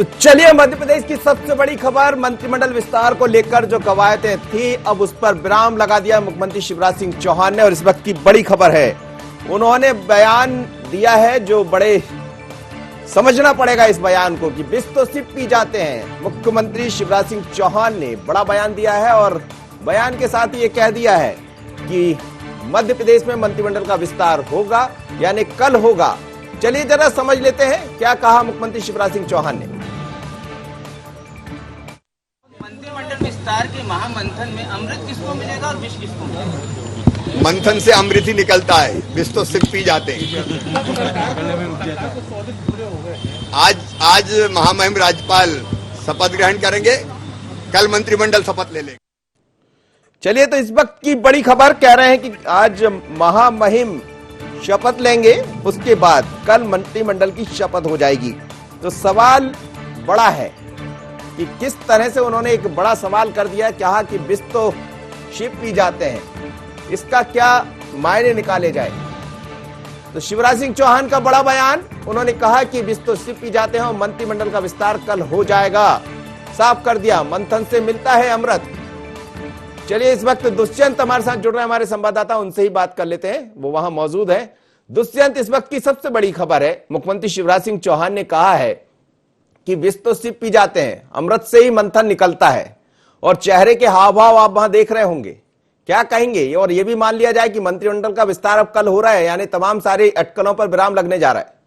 तो चलिए मध्य प्रदेश की सबसे बड़ी खबर, मंत्रिमंडल विस्तार को लेकर जो कवायदें थी अब उस पर विराम लगा दिया मुख्यमंत्री शिवराज सिंह चौहान ने। और इस वक्त की बड़ी खबर है, उन्होंने बयान दिया है जो बड़े समझना पड़ेगा इस बयान को कि बिस तो सिर्फ पी जाते हैं। मुख्यमंत्री शिवराज सिंह चौहान ने बड़ा बयान दिया है और बयान के साथ ये कह दिया है कि मध्य प्रदेश में मंत्रिमंडल का विस्तार होगा, यानी कल होगा। चलिए जरा समझ लेते हैं क्या कहा मुख्यमंत्री शिवराज सिंह चौहान ने। मंत्रिमंडल विस्तार के महामंथन में अमृत किसको मिलेगा और विष किसको मिलेगा? मंथन से अमृत ही निकलता है, विष तो सिर्फ पी जाते हैं। आज महामहिम राज्यपाल शपथ ग्रहण करेंगे, कल मंत्रिमंडल शपथ ले लेंगे। चलिए तो इस वक्त की बड़ी खबर कह रहे हैं कि आज महामहिम शपथ लेंगे, उसके बाद कल मंत्रिमंडल की शपथ हो जाएगी। तो सवाल बड़ा है कि किस तरह से उन्होंने एक बड़ा सवाल कर दिया, कहा कि विष तो शिव पी जाते हैं, इसका क्या मायने निकाले जाए। तो शिवराज सिंह चौहान का बड़ा बयान, उन्होंने कहा कि विष तो शिव पी जाते हैं और मंत्रिमंडल का विस्तार कल हो जाएगा। साफ कर दिया, मंथन से मिलता है अमृत। चलिए इस वक्त दुष्यंत हमारे साथ जुड़ रहे हैं, हमारे संवाददाता, उनसे ही बात कर लेते हैं, वो वहां मौजूद है। दुष्यंत, इस वक्त की सबसे बड़ी खबर है, मुख्यमंत्री शिवराज सिंह चौहान ने कहा है कि विष तो सिर्फ पी जाते हैं, अमृत से ही मंथन निकलता है। और चेहरे के हाव भाव आप वहां देख रहे होंगे, क्या कहेंगे? और यह भी मान लिया जाए कि मंत्रिमंडल का विस्तार अब कल हो रहा है, यानी तमाम सारी अटकलों पर विराम लगने जा रहा है।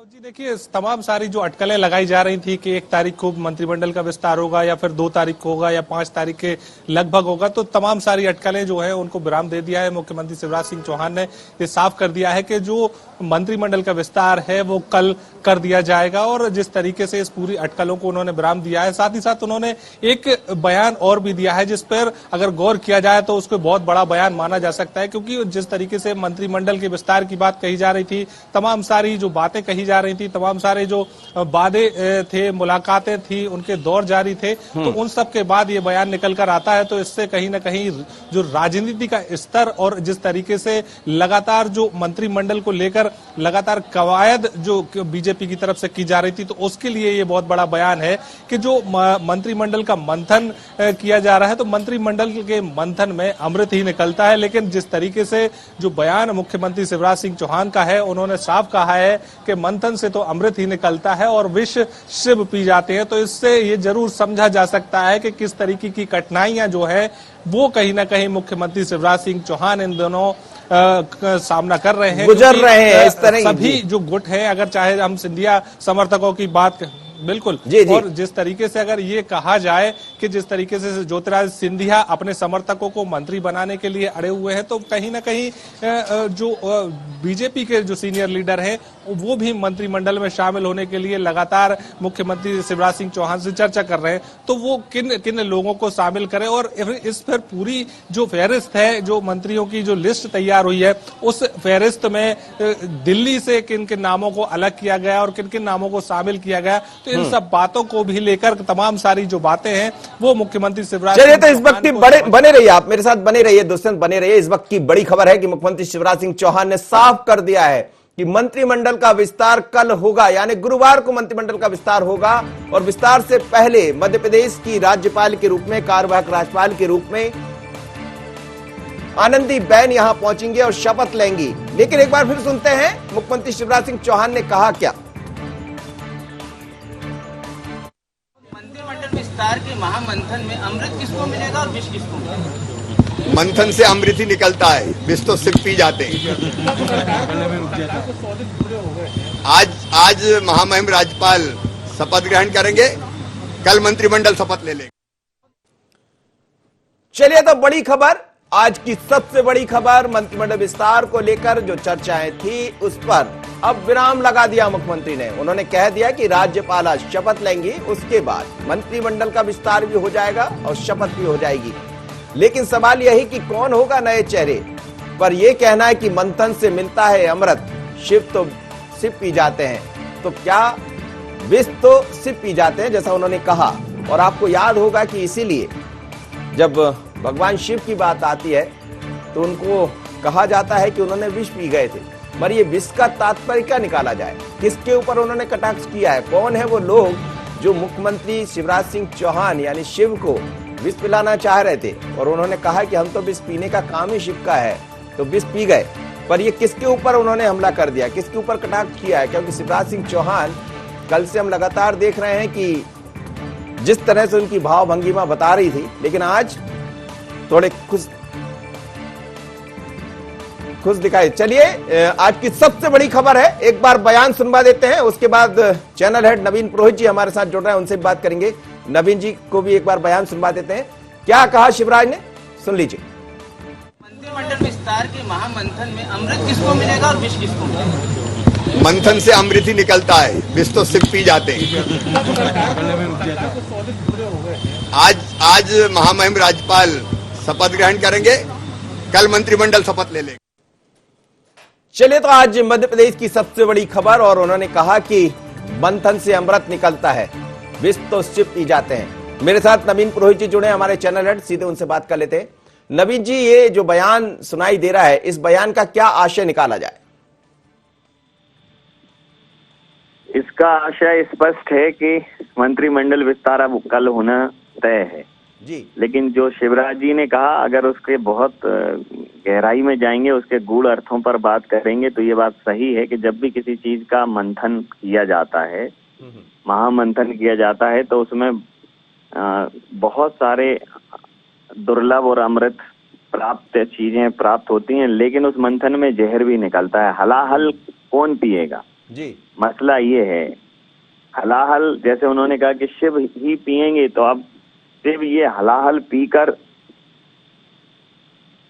जी देखिए, तमाम सारी जो अटकलें लगाई जा रही थी कि 1 तारीख को मंत्रिमंडल का विस्तार होगा या फिर 2 तारीख को होगा या 5 तारीख के लगभग होगा, तो तमाम सारी अटकलें जो है उनको विराम दे दिया है। मुख्यमंत्री शिवराज सिंह चौहान ने ये साफ कर दिया है कि जो मंत्रिमंडल का विस्तार है वो कल कर दिया जाएगा। और जिस तरीके से इस पूरी अटकलों को उन्होंने विराम दिया है, साथ ही साथ उन्होंने एक बयान और भी दिया है जिस पर अगर गौर किया जाए तो उसको बहुत बड़ा बयान माना जा सकता है। क्योंकि जिस तरीके से मंत्रिमंडल के विस्तार की बात कही जा रही थी, तमाम सारी जो बातें कही जा रही थी, तमाम सारे जो वादे थे, मुलाकातें थी, उनके दौर जारी थे, तो उन सब के बाद ये बयान निकल कर आता है। तो इससे कहीं ना कहीं जो राजनीति का स्तर और जिस तरीके से लगातार जो मंत्रिमंडल को लेकर लगातार कवायद जो बीजेपी की तरफ से की जा रही थी, तो उसके लिए ये बहुत बड़ा बयान है कि जो मंत्रिमंडल का मंथन किया जा रहा है, तो मंत्रिमंडल के मंथन में अमृत ही निकलता है। लेकिन जिस तरीके से जो बयान मुख्यमंत्री शिवराज सिंह चौहान का है, उन्होंने साफ कहा है कि मंथन से तो अमृत ही निकलता है और विष शिव पी जाते हैं। तो इससे ये जरूर समझा जा सकता है कि किस तरीके की कठिनाइयां जो है वो कहीं ना कहीं मुख्यमंत्री शिवराज सिंह चौहान इन दोनों सामना कर रहे हैं, गुजर रहे हैं। इस तरह सभी जो गुट है, अगर चाहे हम सिंधिया समर्थकों की बात बिल्कुल जी। और जिस तरीके से अगर ये कहा जाए कि जिस तरीके से ज्योतिरादित्य सिंधिया अपने समर्थकों को मंत्री बनाने के लिए अड़े हुए हैं, तो कहीं ना कहीं जो बीजेपी के जो सीनियर लीडर हैं वो भी मंत्रिमंडल में शामिल होने के लिए लगातार मुख्यमंत्री शिवराज सिंह चौहान से चर्चा कर रहे हैं। तो वो किन किन लोगों को शामिल करें और इस पर पूरी जो फहरिस्त है, जो मंत्रियों की जो लिस्ट तैयार हुई है, उस फहरिस्त में दिल्ली से किन किन नामों को अलग किया गया और किन किन नामों को शामिल किया गया, तो इन सब बातों को भी लेकर तमाम सारी जो बातें हैं वो मुख्यमंत्री शिवराज। चलिए तो इस वक्त की बने रहिए, आप मेरे साथ बने रहिए, दुष्यंत बने रहिए। इस वक्त की बड़ी खबर है कि मुख्यमंत्री शिवराज सिंह चौहान ने साफ कर दिया है कि मंत्रिमंडल का विस्तार कल होगा, यानी गुरुवार को मंत्रिमंडल का विस्तार होगा। और विस्तार से पहले मध्य प्रदेश की राज्यपाल के रूप में, कार्यवाहक राज्यपाल के रूप में आनंदीबेन यहां पहुंचेंगे और शपथ लेंगी। लेकिन एक बार फिर सुनते हैं मुख्यमंत्री शिवराज सिंह चौहान ने कहा क्या। मंत्रिमंडल विस्तार के महामंथन में अमृत किसको मिलेगा और विष किसको मिलेगा? मंथन से अमृत ही निकलता है, विष तो सिर्फ पी जाते हैं। आज महामहिम राज्यपाल शपथ ग्रहण करेंगे, कल मंत्रिमंडल शपथ ले लेंगे। चलिए तो बड़ी खबर, आज की सबसे बड़ी खबर, मंत्रिमंडल विस्तार को लेकर जो चर्चाएं थी उस पर अब विराम लगा दिया मुख्यमंत्री ने। उन्होंने कह दिया कि राज्यपाल आज शपथ लेंगी, उसके बाद मंत्रिमंडल का विस्तार भी हो जाएगा और शपथ भी हो जाएगी। लेकिन सवाल यही कि कौन होगा नए चेहरे, पर यह कहना है कि मंथन से मिलता है अमृत, शिव तो सिर्फ पी जाते हैं। तो क्या विष तो सिर्फ पी जाते हैं, जैसा उन्होंने कहा। और आपको याद होगा कि इसीलिए जब भगवान शिव की बात आती है तो उनको कहा जाता है कि उन्होंने विष पी गए थे। पर ये विष का तात्पर्य क्या निकाला जाए, किसके ऊपर उन्होंने कटाक्ष किया है, कौन है वो लोग जो मुख्यमंत्री शिवराज सिंह चौहान यानी शिव को विष पिलाना चाह रहे थे, और उन्होंने कहा कि हम तो विष पीने का काम ही शिव का है, तो विष पी गए। पर ये किसके ऊपर उन्होंने हमला कर दिया, किसके ऊपर कटाक्ष किया है? क्योंकि शिवराज सिंह चौहान कल से हम लगातार देख रहे हैं कि जिस तरह से उनकी भाव भंगिमा बता रही थी, लेकिन आज थोड़े खुश दिखाई। चलिए आज की सबसे बड़ी खबर है, एक बार बयान सुनवा देते हैं, उसके बाद चैनल हेड नवीन पुरोहित जी हमारे साथ जुड़ रहे हैं, उनसे बात करेंगे। नवीन जी को भी एक बार बयान सुनवा देते हैं, क्या कहा शिवराज ने, सुन लीजिए। मंत्रिमंडल विस्तार के महामंथन में अमृत किसको मिलेगा और विष किसको मिलेगा? मंथन से अमृत ही निकलता है, विष तो सिर्फ पी जाते हैं। आज महामहिम राज्यपाल शपथ ग्रहण करेंगे, कल मंत्रिमंडल शपथ ले लेगा। चलिए तो आज मध्य प्रदेश की सबसे बड़ी खबर, और उन्होंने कहा कि मंथन से अमृत निकलता है, विष तो सिर्फ पी जाते हैं। मेरे साथ नवीन पुरोहित जी जुड़े हमारे चैनल हेड, सीधे उनसे बात कर लेते हैं। नवीन जी, ये जो बयान सुनाई दे रहा है, इस बयान का क्या आशय निकाला जाए? इसका आशय स्पष्ट है कि मंत्रिमंडल विस्तार अब कल होना तय है जी, लेकिन जो शिवराज जी ने कहा, अगर उसके बहुत गहराई में जाएंगे, उसके गूढ़ अर्थों पर बात करेंगे, तो ये बात सही है कि जब भी किसी चीज का मंथन किया जाता है, महामंथन किया जाता है, तो उसमें बहुत सारे दुर्लभ और अमृत प्राप्त चीजें प्राप्त होती हैं, लेकिन उस मंथन में जहर भी निकलता है। हलाहल कौन पिएगा जी, मसला ये है। हलाहल जैसे उन्होंने कहा कि शिव ही पिएंगे, तो अब शिव ये हलाहल पीकर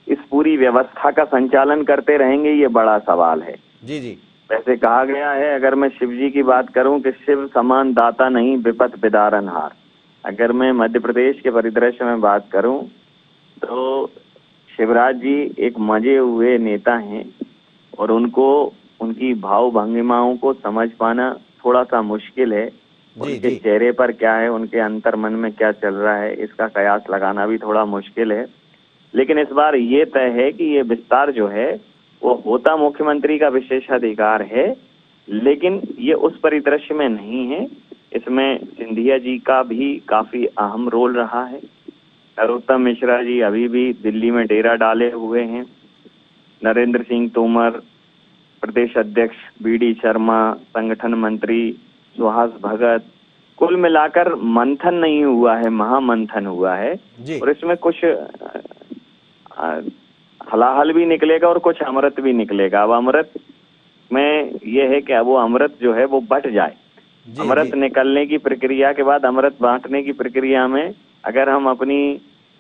इस पूरी व्यवस्था का संचालन करते रहेंगे, ये बड़ा सवाल है। जी जी, वैसे कहा गया है, अगर मैं शिव जी की बात करूं कि शिव समान दाता नहीं विपत बिदारनहार। अगर मैं मध्य प्रदेश के परिदृश्य में बात करूं तो शिवराज जी एक मजे हुए नेता हैं, और उनको उनकी भाव भंगिमाओं को समझ पाना थोड़ा सा मुश्किल है। उनके चेहरे पर क्या है, उनके अंतर मन में क्या चल रहा है, इसका कयास लगाना भी थोड़ा मुश्किल है। लेकिन इस बार ये तय है कि ये विस्तार जो है वो होता मुख्यमंत्री का विशेषाधिकार है, लेकिन ये उस परिदृश्य में नहीं है। इसमें सिंधिया जी का भी काफी अहम रोल रहा है। नरोत्तम मिश्रा जी अभी भी दिल्ली में डेरा डाले हुए हैं। नरेंद्र सिंह तोमर, प्रदेश अध्यक्ष बीडी शर्मा, संगठन मंत्री सुहास भगत, कुल मिलाकर मंथन नहीं हुआ है, महामंथन हुआ है। और इसमें कुछ हलाहल भी निकलेगा और कुछ अमृत भी निकलेगा। अब अमृत में यह है कि अब वो अमृत जो है वो बट जाए। अमृत निकलने की प्रक्रिया के बाद अमृत बांटने की प्रक्रिया में अगर हम अपनी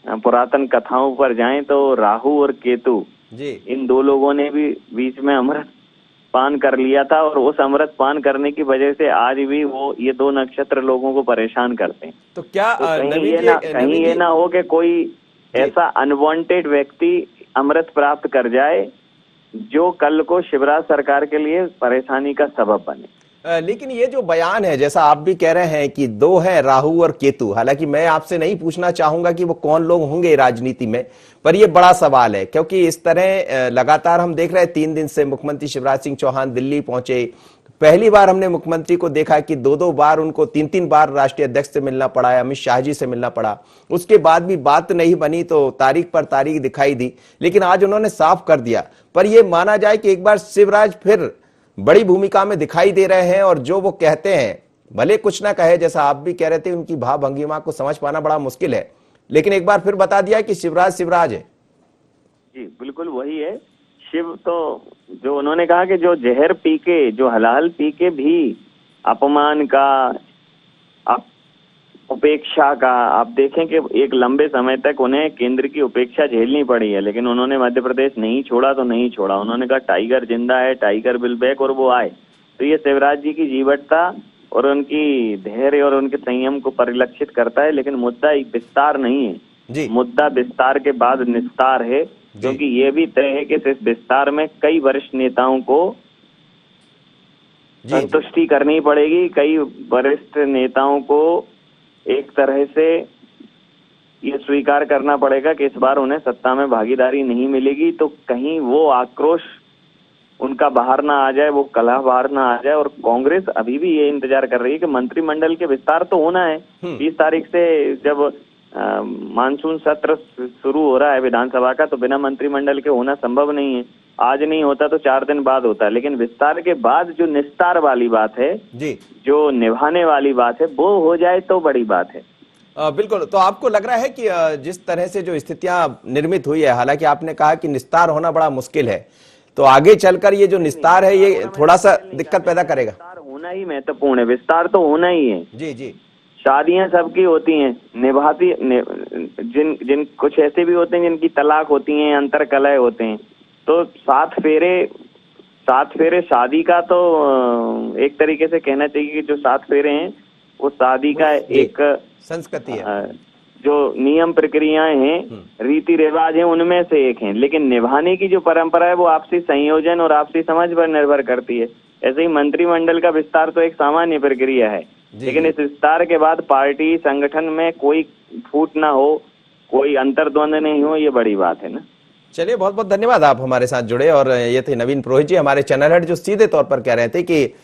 पुरातन कथाओं पर जाएं तो राहु और केतु इन दो लोगों ने भी बीच में अमृत पान कर लिया था, और उस अमृत पान करने की वजह से आज भी वो ये दो नक्षत्र लोगों को परेशान करते हैं। तो क्या तो कहीं ये ना हो कि कोई ऐसा अनवांटेड व्यक्ति अमृत प्राप्त कर जाए जो कल को शिवराज सरकार के लिए परेशानी का सबब बने। लेकिन ये जो बयान है, जैसा आप भी कह रहे हैं कि दो हैं राहु और केतु, हालांकि मैं आपसे नहीं पूछना चाहूंगा कि वो कौन लोग होंगे राजनीति में, पर ये बड़ा सवाल है, क्योंकि इस तरह लगातार हम देख रहे हैं 3 दिन से मुख्यमंत्री शिवराज सिंह चौहान दिल्ली पहुंचे। पहली बार हमने मुख्यमंत्री को देखा कि 2-2 बार उनको 3-3 बार राष्ट्रीय अध्यक्ष से मिलना पड़ा, अमित शाह जी से मिलना पड़ा, उसके बाद भी बात नहीं बनी, तो तारीख पर तारीख दिखाई दी। लेकिन आज उन्होंने साफ कर दिया। पर यह माना जाए कि एक बार शिवराज फिर बड़ी भूमिका में दिखाई दे रहे हैं, और जो वो कहते हैं भले कुछ ना कहे, जैसा आप भी कह रहे थे, उनकी भाव भंगिमा को समझ पाना बड़ा मुश्किल है, लेकिन एक बार फिर बता दिया कि शिवराज शिवराज है। जी बिल्कुल वही है शिव। तो जो उन्होंने कहा कि जो जहर पी के, जो हलाहल पी के भी अपमान का, उपेक्षा का, आप देखें कि एक लंबे समय तक उन्हें केंद्र की उपेक्षा झेलनी पड़ी है, लेकिन उन्होंने मध्य प्रदेश नहीं छोड़ा तो नहीं छोड़ा। उन्होंने कहा टाइगर जिंदा है, टाइगर विल बैक, और वो आए। तो ये शिवराज जी की जीवटता और उनकी धैर्य और उनके संयम को परिलक्षित करता है। लेकिन मुद्दा विस्तार नहीं है, मुद्दा विस्तार के बाद निस्तार है, क्योंकि ये भी तय है कि इस विस्तार में कई वरिष्ठ नेताओं को संतुष्टि करनी पड़ेगी। कई वरिष्ठ नेताओं को एक तरह से ये स्वीकार करना पड़ेगा कि इस बार उन्हें सत्ता में भागीदारी नहीं मिलेगी, तो कहीं वो आक्रोश उनका बाहर ना आ जाए, वो कलह बाहर ना आ जाए। और कांग्रेस अभी भी ये इंतजार कर रही है कि मंत्रिमंडल के विस्तार तो होना है। 20 तारीख से जब मानसून सत्र शुरू हो रहा है विधानसभा का, तो बिना मंत्रिमंडल के होना संभव नहीं है। आज नहीं होता तो 4 दिन बाद होता है, लेकिन विस्तार के बाद जो निस्तार वाली बात है जी, जो निभाने वाली बात है, वो हो जाए तो बड़ी बात है। बिल्कुल। तो आपको लग रहा है कि जिस तरह से जो स्थितियां निर्मित हुई है, हालांकि आपने कहा कि निस्तार होना बड़ा मुश्किल है, तो आगे चलकर ये जो निस्तार है ये थोड़ा सा दिक्कत पैदा करेगा। विस्तार होना ही महत्वपूर्ण है, विस्तार तो होना ही है। जी जी, शादियां सबकी होती हैं, जिन कुछ ऐसे भी होते हैं जिनकी तलाक होती हैं, अंतर कलह होते हैं। तो 7 फेरे शादी का तो एक तरीके से कहना चाहिए कि जो 7 फेरे हैं वो शादी का एक संस्कृति है, जो नियम प्रक्रियाएं हैं, रीति रिवाज हैं, उनमें से एक है। लेकिन निभाने की जो परंपरा है वो आपसी संयोजन और आपसी समझ पर निर्भर करती है। ऐसे ही मंत्रिमंडल का विस्तार तो एक सामान्य प्रक्रिया है, लेकिन इस विस्तार के बाद पार्टी संगठन में कोई फूट ना हो, कोई अंतर्द्वंद नहीं हो, ये बड़ी बात है ना। चलिए, बहुत बहुत धन्यवाद, आप हमारे साथ जुड़े। और ये थे नवीन पुरोहित जी, हमारे चैनल हेड, जो सीधे तौर पर कह रहे थे कि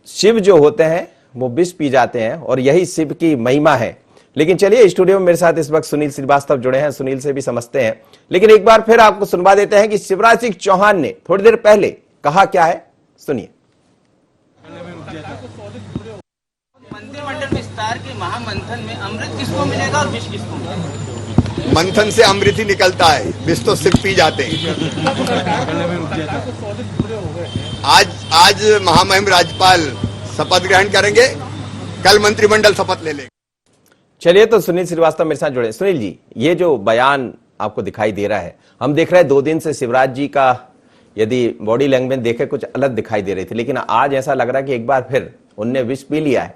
शिव जो होते हैं वो विष पी जाते हैं और यही शिव की महिमा है। लेकिन चलिए, स्टूडियो में मेरे साथ इस वक्त सुनील श्रीवास्तव जुड़े हैं, सुनील से भी समझते हैं। लेकिन एक बार फिर आपको सुनवा देते हैं कि शिवराज सिंह चौहान ने थोड़ी देर पहले कहा क्या है, सुनिए। मंत्रिमंडल विस्तार के महामंथन में अमृत किसको मिलेगा और विष किसको मिलेगा? मंथन से अमृत ही निकलता है, विष तो सिर्फ पी जाते हैं। आज महामहिम राज्यपाल शपथ ग्रहण करेंगे, कल मंत्रिमंडल शपथ ले लेंगे। चलिए, तो सुनील श्रीवास्तव मेरे साथ जुड़े। सुनील जी, ये जो बयान आपको दिखाई दे रहा है, हम देख रहे हैं 2 दिन से शिवराज जी का यदि बॉडी लैंग्वेज देखे कुछ अलग दिखाई दे रही थी, लेकिन आज ऐसा लग रहा है कि एक बार फिर उनने विष पी लिया है।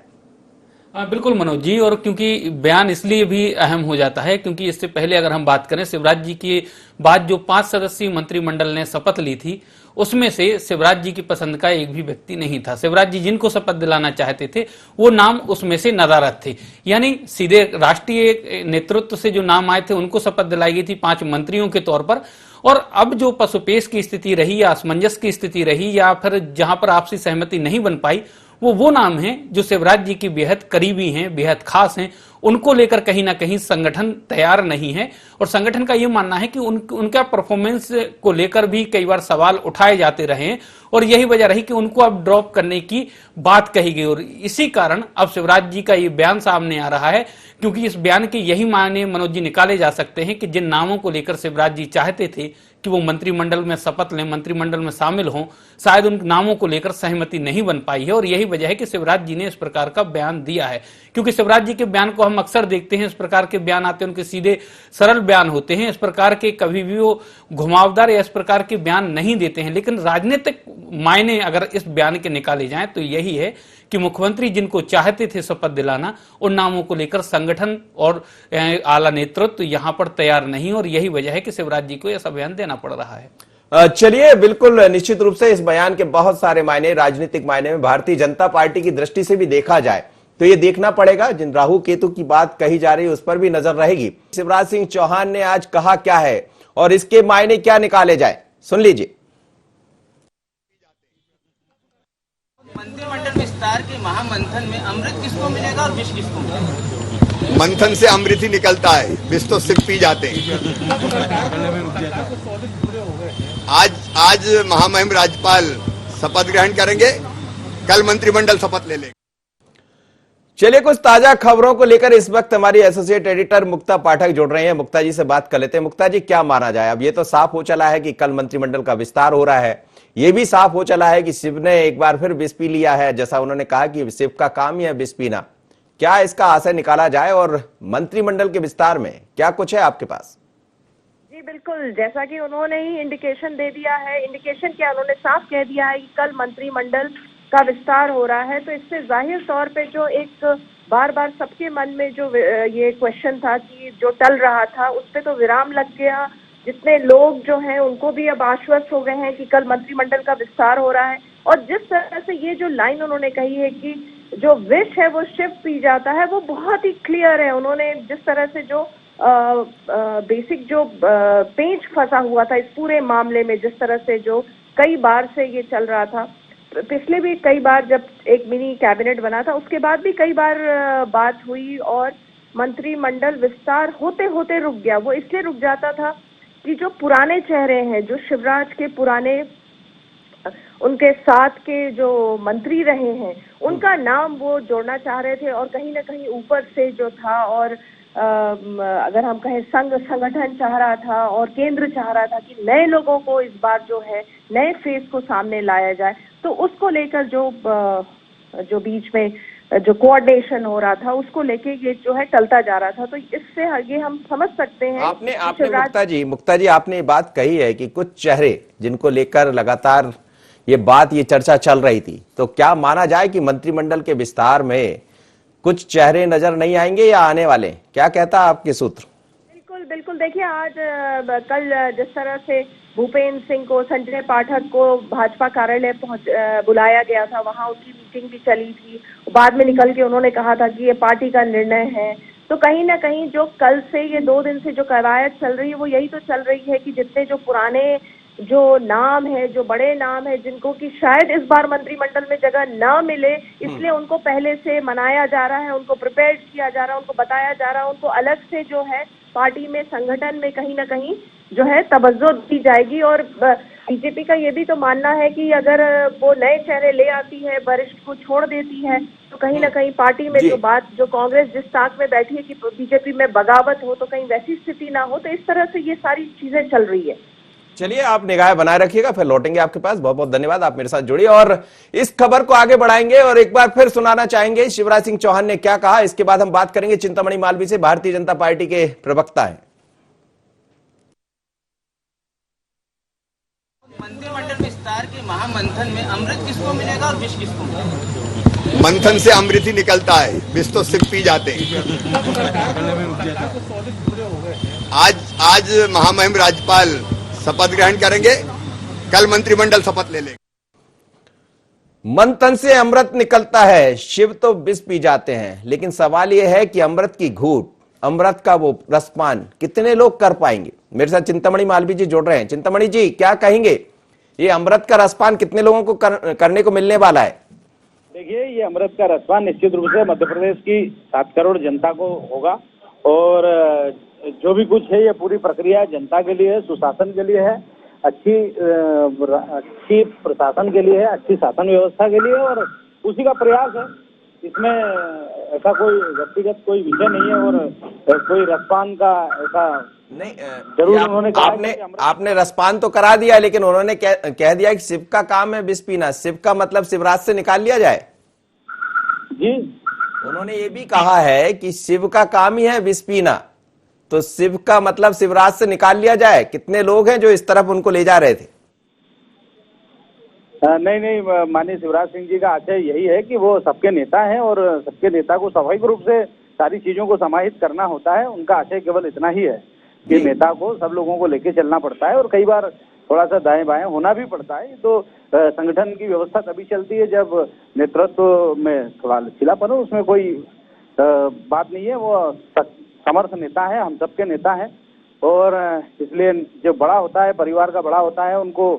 बिल्कुल मनोज जी, और क्योंकि बयान इसलिए भी अहम हो जाता है क्योंकि इससे पहले अगर हम बात करें, शिवराज जी के बाद जो 5 सदस्यीय मंत्रिमंडल ने शपथ ली थी, उसमें से शिवराज जी की पसंद का एक भी व्यक्ति नहीं था। शिवराज जी जिनको शपथ दिलाना चाहते थे वो नाम उसमें से नदारद थे, यानी सीधे राष्ट्रीय नेतृत्व से जो नाम आए थे उनको शपथ दिलाई गई थी 5 मंत्रियों के तौर पर। और अब जो पशुपेश की स्थिति रही या असमंजस की स्थिति रही या फिर जहां पर आपसी सहमति नहीं बन पाई, वो नाम हैं जो शिवराज जी की बेहद करीबी हैं, बेहद खास हैं, उनको लेकर कहीं ना कहीं संगठन तैयार नहीं है। और संगठन का ये मानना है कि उनका परफॉर्मेंस को लेकर भी कई बार सवाल उठाए जाते रहे हैं और यही वजह रही कि उनको अब ड्रॉप करने की बात कही गई। और इसी कारण अब शिवराज जी का ये बयान सामने आ रहा है, क्योंकि इस बयान के यही मायने मनोज जी निकाले जा सकते हैं कि जिन नामों को लेकर शिवराज जी चाहते थे कि वो मंत्रिमंडल में शपथ लें, मंत्रिमंडल में शामिल हों, शायद उन नामों को लेकर सहमति नहीं बन पाई है। और यही वजह है कि शिवराज जी ने इस प्रकार का बयान दिया है, क्योंकि शिवराज जी के बयान को हम अक्सर देखते हैं, इस प्रकार के बयान आते हैं, उनके सीधे सरल बयान होते हैं, इस प्रकार के कभी भी वो घुमावदार या इस प्रकार के बयान नहीं देते हैं। लेकिन राजनीतिक मायने अगर इस बयान के निकाले जाएं तो यही है कि मुख्यमंत्री जिनको चाहते थे शपथ दिलाना, उन नामों को लेकर संगठन और आला नेतृत्व यहां पर तैयार नहीं, और यही वजह है कि शिवराज जी को ऐसा बयान देना पड़ रहा है। चलिए, बिल्कुल निश्चित रूप से इस बयान के बहुत सारे मायने, राजनीतिक मायने में भारतीय जनता पार्टी की दृष्टि से भी देखा जाए तो ये देखना पड़ेगा। जिन राहु केतु की बात कही जा रही है उस पर भी नजर रहेगी। शिवराज सिंह चौहान ने आज कहा क्या है और इसके मायने क्या निकाले जाए, सुन लीजिए। मंत्रिमंडल विस्तार के महामंथन में अमृत किसको मिलेगा और विष किसको मिलेगा? मंथन से अमृत ही निकलता है, विष तो सिर्फ पी जाते हैं। आज महामहिम राज्यपाल शपथ ग्रहण करेंगे, कल मंत्रिमंडल शपथ ले लेंगे। चलिए, कुछ ताजा खबरों को लेकर इस वक्त हमारी एसोसिएट एडिटर मुक्ता पाठक जुड़ रहे हैं। मुक्ता जी से बात कर लेते हैं। मुक्ता जी, क्या माना जाए? अब ये तो साफ हो चला है कि कल मंत्रिमंडल का विस्तार हो रहा है, ये भी साफ हो चला है कि शिव ने एक बार फिर विष पी लिया है, जैसा उन्होंने कहा कि शिव का काम ही है विष पीना। क्या इसका आशय निकाला जाए और मंत्रिमंडल के विस्तार में क्या कुछ है आपके पास? जी बिल्कुल, जैसा कि उन्होंने ही इंडिकेशन दे दिया है, इंडिकेशन क्या, उन्होंने साफ कह दिया है कि कल मंत्रिमंडल का विस्तार हो रहा है। तो इससे जाहिर तौर पे जो एक बार बार सबके मन में जो ये क्वेश्चन था कि जो टल रहा था उस पे तो विराम लग गया। जितने लोग जो हैं उनको भी अब आश्वस्त हो गए हैं कि कल मंत्रिमंडल का विस्तार हो रहा है। और जिस तरह से ये जो लाइन उन्होंने कही है कि जो विष है वो शिव पी जाता है, वो बहुत ही क्लियर है। उन्होंने जिस तरह से जो बेसिक जो पेंच फंसा हुआ था इस पूरे मामले में, जिस तरह से जो कई बार से ये चल रहा था। पिछले भी कई बार जब एक मिनी कैबिनेट बना था उसके बाद भी कई बार बात हुई और मंत्रिमंडल विस्तार होते होते रुक गया। वो इसलिए रुक जाता था कि जो पुराने चेहरे हैं, जो शिवराज के पुराने उनके साथ के जो मंत्री रहे हैं, उनका नाम वो जोड़ना चाह रहे थे और कहीं ना कहीं ऊपर से जो था और अगर हम कहें संगठन चाह रहा था और केंद्र चाह रहा था कि नए लोगों को इस बार जो है नए फेस को सामने लाया जाए, तो उसको लेकर जो बीच में जो कोऑर्डिनेशन हो रहा था उसको लेके ये जो है टलता जा रहा था। तो इससे ये हम समझ सकते हैं। आपने मुक्ता जी आपने ये बात कही है कि कुछ चेहरे जिनको लेकर लगातार ये चर्चा चल रही थी, तो क्या माना जाए कि मंत्रिमंडल के विस्तार में कुछ चेहरे नजर नहीं आएंगे या आने वाले? क्या कहता है आपके सूत्र? बिल्कुल बिल्कुल, देखिए आज कल जिस तरह से भूपेंद्र सिंह को, संजय पाठक को भाजपा कार्यालय बुलाया गया था, वहां उनकी मीटिंग भी चली थी, बाद में निकल के उन्होंने कहा था कि ये पार्टी का निर्णय है। तो कहीं ना कहीं जो कल से ये 2 दिन से जो कवायद चल रही है वो यही तो चल रही है कि जितने जो पुराने जो नाम है, जो बड़े नाम है, जिनको कि शायद इस बार मंत्रिमंडल में जगह ना मिले, इसलिए उनको पहले से मनाया जा रहा है, उनको प्रिपेयर किया जा रहा है, उनको बताया जा रहा है, उनको अलग से जो है पार्टी में, संगठन में कहीं ना कहीं जो है तवज्जो दी जाएगी। और बीजेपी का ये भी तो मानना है कि अगर वो नए चेहरे ले आती है, वरिष्ठ को छोड़ देती है, तो कहीं ना कहीं पार्टी में जो बात, जो कांग्रेस जिस ताक में बैठी है कि बीजेपी में बगावत हो, तो कहीं वैसी स्थिति ना हो। तो इस तरह से ये सारी चीजें चल रही है। चलिए, आप निगाह बनाए रखिएगा, फिर लौटेंगे आपके पास। बहुत बहुत धन्यवाद, आप मेरे साथ जुड़िए और इस खबर को आगे बढ़ाएंगे और एक बार फिर सुनाना चाहेंगे शिवराज सिंह चौहान ने क्या कहा। इसके बाद हम बात करेंगे चिंतामणि मालवीय से, भारतीय जनता पार्टी के प्रवक्ता हैं। मंत्रिमंडल विस्तार के महामंथन में अमृत किसको मिलेगा और विष किसको मिलेगा? मंथन से अमृत ही निकलता है, विष तो सिर्फ पी जाते हैं। आज महामहिम राज्यपाल शपथ ग्रहण करेंगे, कल मंत्रिमंडल शपथ ले लेगा। मंथन से अमृत निकलता है, शिव तो विष पी जाते हैं, लेकिन सवाल यह है कि अमृत की घूंट, अमृत का वो रसपान कितने लोग कर पाएंगे। मेरे साथ चिंतामणि मालवीय जी जुड़ रहे हैं। चिंतामणि जी, क्या कहेंगे, ये अमृत का रसपान कितने लोगों को करने को मिलने वाला है? देखिए, ये अमृत का रसपान निश्चित रूप से मध्य प्रदेश की 7 करोड़ जनता को होगा और जो भी कुछ है ये पूरी प्रक्रिया जनता के लिए है, सुशासन के लिए है, अच्छी प्रशासन के लिए है, अच्छी शासन व्यवस्था के लिए, और उसी का प्रयास है। इसमें ऐसा कोई व्यक्तिगत कोई विषय नहीं है और कोई रसपान का ऐसा नहीं। जरूर उन्होंने कहा आपने रसपान तो करा दिया, लेकिन उन्होंने कह दिया कि शिव का काम है विष पीना। शिव का मतलब शिवराज से निकाल लिया जाए जी। उन्होंने ये भी कहा है कि शिव का काम ही है विष पीना, तो शिव का मतलब शिवराज से निकाल लिया जाए। कितने लोग हैं जो इस तरफ उनको ले जा रहे थे? नहीं, माननीय शिवराज सिंह जी का आशय यही है कि वो सबके नेता हैं और सबके नेता को स्वाभाविक रूप से सारी चीजों को समाहित करना होता है। उनका आशय केवल इतना ही है कि नेता को सब लोगों को लेके चलना पड़ता है और कई बार थोड़ा सा दाएं बाएं होना भी पड़ता है। तो संगठन की व्यवस्था तभी चलती है जब नेतृत्व में थोड़ा लचीलापन हो, उसमें कोई बात नहीं है। वो समर्थ नेता है, हम सबके नेता हैं और इसलिए जो बड़ा होता है, परिवार का बड़ा होता है, उनको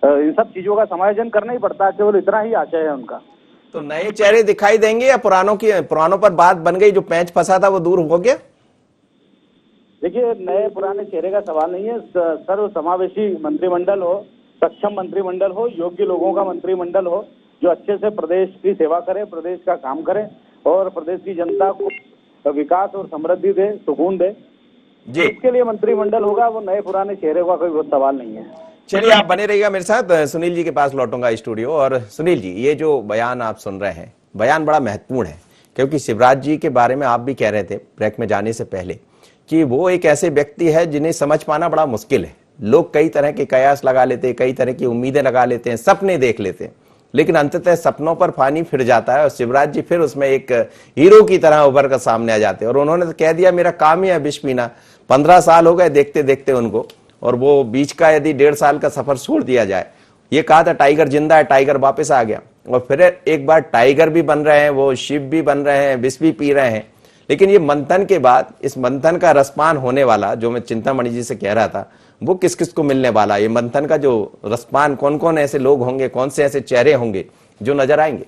इन सब चीजों का समायोजन करना ही पड़ता है। केवल इतना ही आशय है उनका। तो नए चेहरे दिखाई देंगे या पुरानों पर बात बन गई, जो पेंच फंसा था वो दूर हो गया? देखिए, नए पुराने चेहरे का सवाल नहीं है। सर्व समावेशी मंत्रिमंडल हो, सक्षम मंत्रिमंडल हो, योग्य लोगों का मंत्रिमंडल हो, जो अच्छे से प्रदेश की सेवा करे, प्रदेश का काम करे और प्रदेश की जनता को विकास और समृद्धि दे, सुकून दे जी। इसके लिए मंत्रिमंडल होगा। वो नए पुराने चेहरे का कोई सवाल नहीं है। चलिए, आप बने रहिएगा मेरे साथ। सुनील जी के पास लौटूंगा स्टूडियो। और सुनील जी, ये जो बयान आप सुन रहे हैं, बयान बड़ा महत्वपूर्ण है, क्योंकि शिवराज जी के बारे में आप भी कह रहे थे ब्रेक में जाने से पहले कि वो एक ऐसे व्यक्ति है जिन्हें समझ पाना बड़ा मुश्किल है। लोग कई तरह के कयास लगा लेते हैं, कई तरह की उम्मीदें लगा लेते हैं, सपने देख लेते हैं, लेकिन अंततः सपनों पर पानी फिर जाता है और शिवराज जी फिर उसमें एक हीरो की तरह उभर कर सामने आ जाते हैं। और उन्होंने तो कह दिया मेरा काम ही है विष पीना। 15 साल हो गए देखते देखते उनको, और वो बीच का यदि 1.5 साल का सफर छोड़ दिया जाए, ये कहा था टाइगर जिंदा है, टाइगर वापस आ गया, और फिर एक बार टाइगर भी बन रहे हैं, वो शिव भी बन रहे हैं, विष भी पी रहे हैं। लेकिन ये मंथन के बाद इस मंथन का रसपान होने वाला, जो मैं चिंतामणि जी से कह रहा था, वो किस किस को मिलने वाला, ये मंथन का जो रसपान, कौन कौन ऐसे लोग होंगे, कौन से ऐसे चेहरे होंगे जो नजर आएंगे?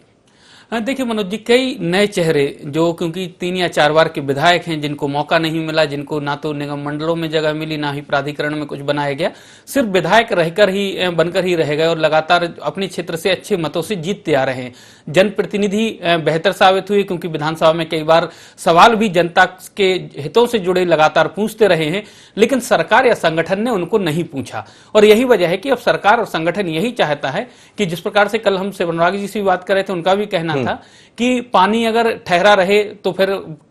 देखिए मनोज जी, कई नए चेहरे जो क्योंकि 3 या 4 बार के विधायक हैं, जिनको मौका नहीं मिला, जिनको ना तो निगम मंडलों में जगह मिली, ना ही प्राधिकरण में कुछ बनाया गया, सिर्फ विधायक रहकर ही बनकर ही रह गए और लगातार अपने क्षेत्र से अच्छे मतों से जीतते आ रहे हैं। जनप्रतिनिधि बेहतर साबित हुए क्योंकि विधानसभा में कई बार सवाल भी जनता के हितों से जुड़े लगातार पूछते रहे हैं, लेकिन सरकार या संगठन ने उनको नहीं पूछा। और यही वजह है कि अब सरकार और संगठन यही चाहता है कि जिस प्रकार से कल हम सेवनराग जी से भी बात कर रहे थे, उनका भी कहना था कि पानी अगर ठहरा रहे तो फिर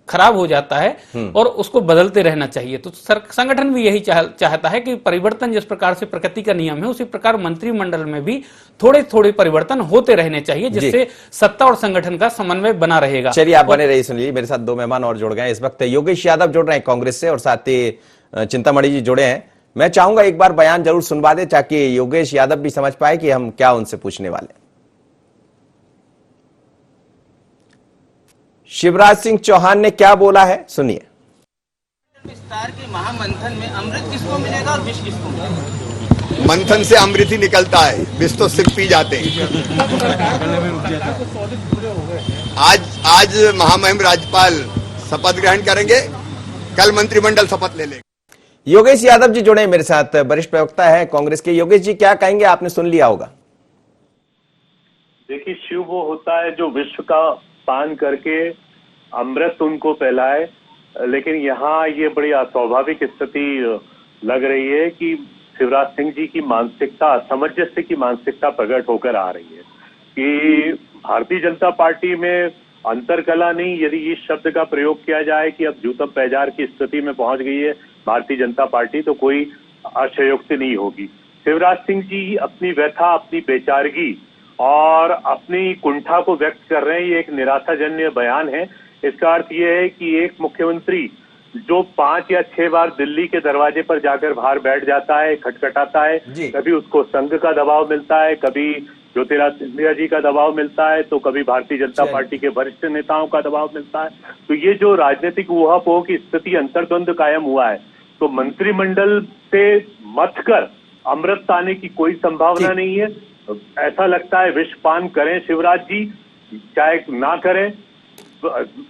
खराब हो जाता है और उसको बदलते रहना चाहिए। तो संगठन भी यही चाहता है कि परिवर्तन जिस प्रकार से प्रकृति का नियम है, उसी प्रकार मंत्रिमंडल में भी थोड़े थोड़े परिवर्तन होते रहने चाहिए, जिससे सत्ता और संगठन का समन्वय बना रहेगा। चलिए आप बने रहिए, सुनिए। मेरे साथ 2 मेहमान और जुड़ गए हैं इस वक्त। योगेश यादव जुड़ रहे हैं कांग्रेस से और साथ ही चिंतामणि जी जुड़े हैं। मैं चाहूंगा एक बार बयान जरूर सुनवा दे ताकि योगेश यादव भी समझ पाए कि हम क्या उनसे पूछने वाले। शिवराज सिंह चौहान ने क्या बोला है, सुनिए। विस्तार के महामंथन में अमृत किसको मिलेगा और विष किसको मिलेगा? मंथन से अमृत ही निकलता है, विष तो सिर्फ पी जाते हैं। आज महामहिम राज्यपाल शपथ ग्रहण करेंगे, कल मंत्रिमंडल शपथ ले लेगा। योगेश यादव जी जुड़े मेरे साथ, वरिष्ठ प्रवक्ता है कांग्रेस के। योगेश जी क्या कहेंगे, आपने सुन लिया होगा। देखिए, शिव वो होता है जो विश्व का पान करके अमृत उनको फैलाए, लेकिन यहाँ ये बड़ी अस्वाभाविक स्थिति लग रही है कि शिवराज सिंह जी की मानसिकता, असमंजस्य की मानसिकता प्रकट होकर आ रही है कि भारतीय जनता पार्टी में अंतरकला नहीं, यदि इस शब्द का प्रयोग किया जाए कि अब जूतम पैजार की स्थिति में पहुंच गई है भारतीय जनता पार्टी, तो कोई अतिशयोक्ति नहीं होगी। शिवराज सिंह जी अपनी व्यथा, अपनी बेचारगी और अपनी कुंठा को व्यक्त कर रहे हैं। ये एक निराशाजन्य बयान है। इसका अर्थ ये है कि एक मुख्यमंत्री जो 5 या 6 बार दिल्ली के दरवाजे पर जाकर बाहर बैठ जाता है, खटखटाता है, कभी उसको संघ का दबाव मिलता है, कभी ज्योतिरादित्य सिंधिया जी का दबाव मिलता है, तो कभी भारतीय जनता पार्टी के वरिष्ठ नेताओं का दबाव मिलता है। तो ये जो राजनीतिक ऊहापोह की स्थिति, अंतर्द्वंद कायम हुआ है, तो मंत्रिमंडल से मथ कर अमृत आने की कोई संभावना नहीं है। ऐसा लगता है विषपान करें शिवराज जी, चाहे ना करें,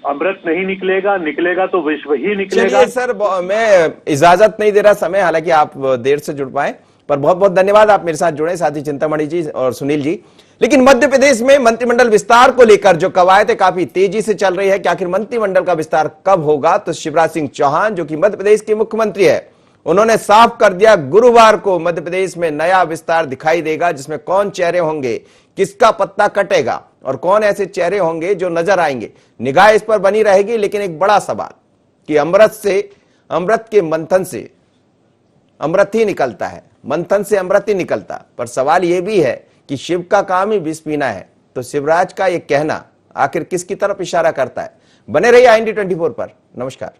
अमृत नहीं निकलेगा, निकलेगा तो विश्व ही निकलेगा। चलिए सर, मैं इजाजत नहीं दे रहा समय, हालांकि आप देर से जुड़ पाए, पर बहुत बहुत धन्यवाद आप मेरे साथ जुड़े, साथ ही चिंतामणि जी और सुनील जी। लेकिन मध्य प्रदेश में मंत्रिमंडल विस्तार को लेकर जो कवायद काफी तेजी से चल रही है कि आखिर मंत्रिमंडल का विस्तार कब होगा, तो शिवराज सिंह चौहान जो कि मध्य प्रदेश के मुख्यमंत्री है, उन्होंने साफ कर दिया गुरुवार को मध्य प्रदेश में नया विस्तार दिखाई देगा, जिसमें कौन चेहरे होंगे, किसका पत्ता कटेगा और कौन ऐसे चेहरे होंगे जो नजर आएंगे। निगाह इस पर बनी रहेगी। लेकिन एक बड़ा सवाल कि अमृत के मंथन से अमृत ही निकलता है, मंथन से अमृत ही निकलता, पर सवाल यह भी है कि शिव का काम ही विष पीना है, तो शिवराज का यह कहना आखिर किसकी तरफ इशारा करता है। बने रहिए IND 24 पर। नमस्कार।